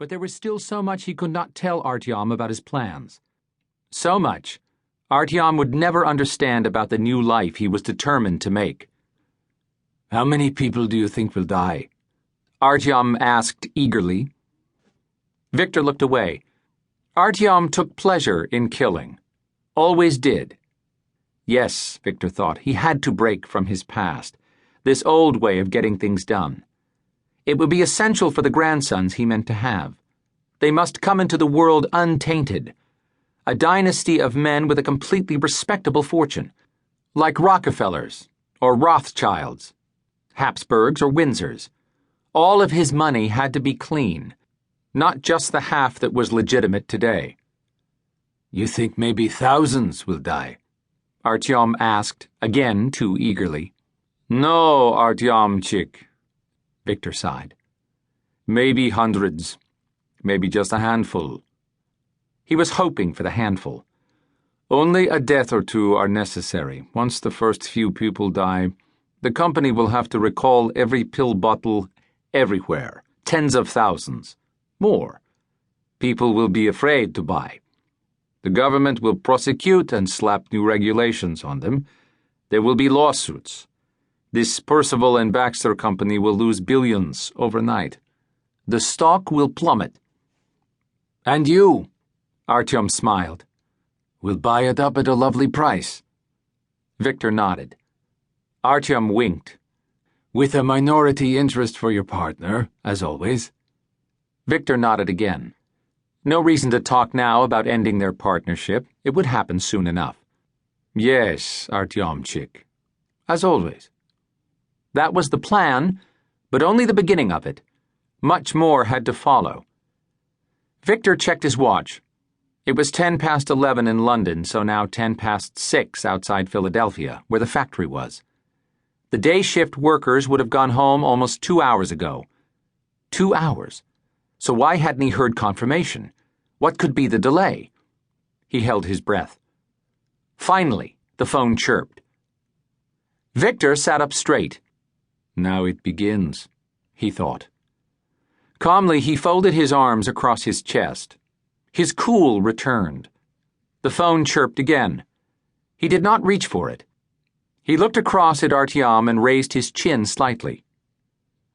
But there was still so much he could not tell Artyom about his plans. So much Artyom would never understand about the new life he was determined to make. "How many people do you think will die?" Artyom asked eagerly. Victor looked away. Artyom took pleasure in killing. Always did. Yes, Victor thought, he had to break from his past, this old way of getting things done. It would be essential for the grandsons he meant to have. They must come into the world untainted, a dynasty of men with a completely respectable fortune, like Rockefellers or Rothschilds, Habsburgs or Windsors. All of his money had to be clean, not just the half that was legitimate today. "You think maybe thousands will die?" Artyom asked, again too eagerly. "No, Artyomchik," Victor sighed. "Maybe hundreds, maybe just a handful." He was hoping for the handful. "Only a death or two are necessary. Once the first few people die, the company will have to recall every pill bottle everywhere, tens of thousands. More. People will be afraid to buy. The government will prosecute and slap new regulations on them. There will be lawsuits. This Percival and Baxter company will lose billions overnight. The stock will plummet." "And you," Artyom smiled, "will buy it up at a lovely price." Victor nodded. Artyom winked. "With a minority interest for your partner, as always." Victor nodded again. No reason to talk now about ending their partnership. It would happen soon enough. "Yes, Artyomchik. As always." That was the plan, but only the beginning of it. Much more had to follow. Victor checked his watch. It was 11:10 in London, so now 6:10 outside Philadelphia, where the factory was. The day shift workers would have gone home almost 2 hours ago. 2 hours. So why hadn't he heard confirmation? What could be the delay? He held his breath. Finally, the phone chirped. Victor sat up straight. Now it begins, he thought. Calmly, he folded his arms across his chest. His cool returned. The phone chirped again. He did not reach for it. He looked across at Artyom and raised his chin slightly.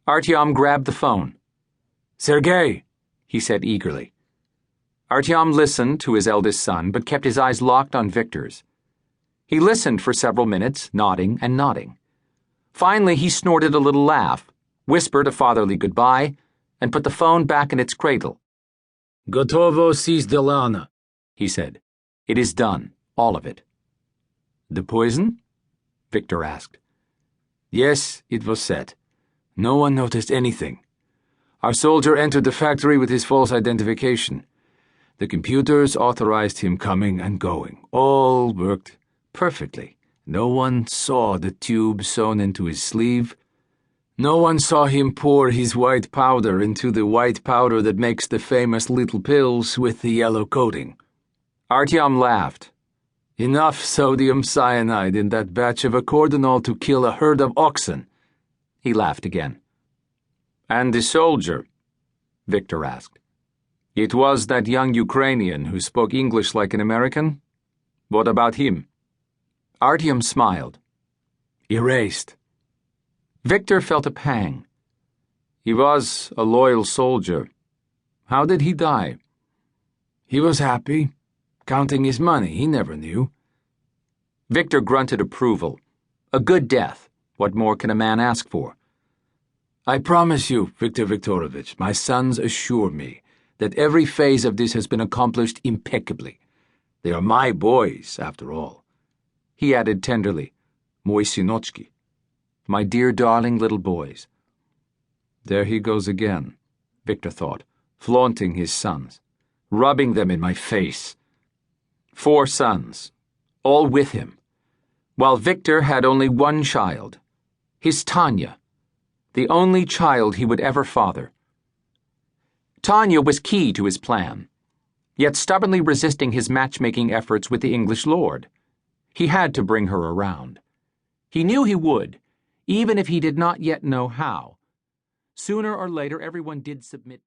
Artyom grabbed the phone. "Sergei," he said eagerly. Artyom listened to his eldest son, but kept his eyes locked on Victor's. He listened for several minutes, nodding and nodding. Finally, he snorted a little laugh, whispered a fatherly goodbye, and put the phone back in its cradle. "Gotovo сделано," he said. "It is done, all of it." "The poison?" Victor asked. "Yes, it was set. No one noticed anything. Our soldier entered the factory with his false identification. The computers authorized him coming and going. All worked perfectly. No one saw the tube sewn into his sleeve. No one saw him pour his white powder into the white powder that makes the famous little pills with the yellow coating." Artyom laughed. "Enough sodium cyanide in that batch of Acordinol to kill a herd of oxen." He laughed again. "And the soldier?" Victor asked. "It was that young Ukrainian who spoke English like an American? What about him?" Artyom smiled. "Erased." Victor felt a pang. He was a loyal soldier. How did he die? He was happy, counting his money. He never knew. Victor grunted approval. A good death. What more can a man ask for? "I promise you, Viktor Viktorovich, my sons assure me that every phase of this has been accomplished impeccably. They are my boys, after all." He added tenderly, "Moi synochki, my dear darling little boys." There he goes again, Victor thought, flaunting his sons, rubbing them in my face. 4 sons, all with him, while Victor had only one child, his Tanya, the only child he would ever father. Tanya was key to his plan, yet stubbornly resisting his matchmaking efforts with the English lord. He had to bring her around. He knew he would, even if he did not yet know how. Sooner or later, everyone did submit to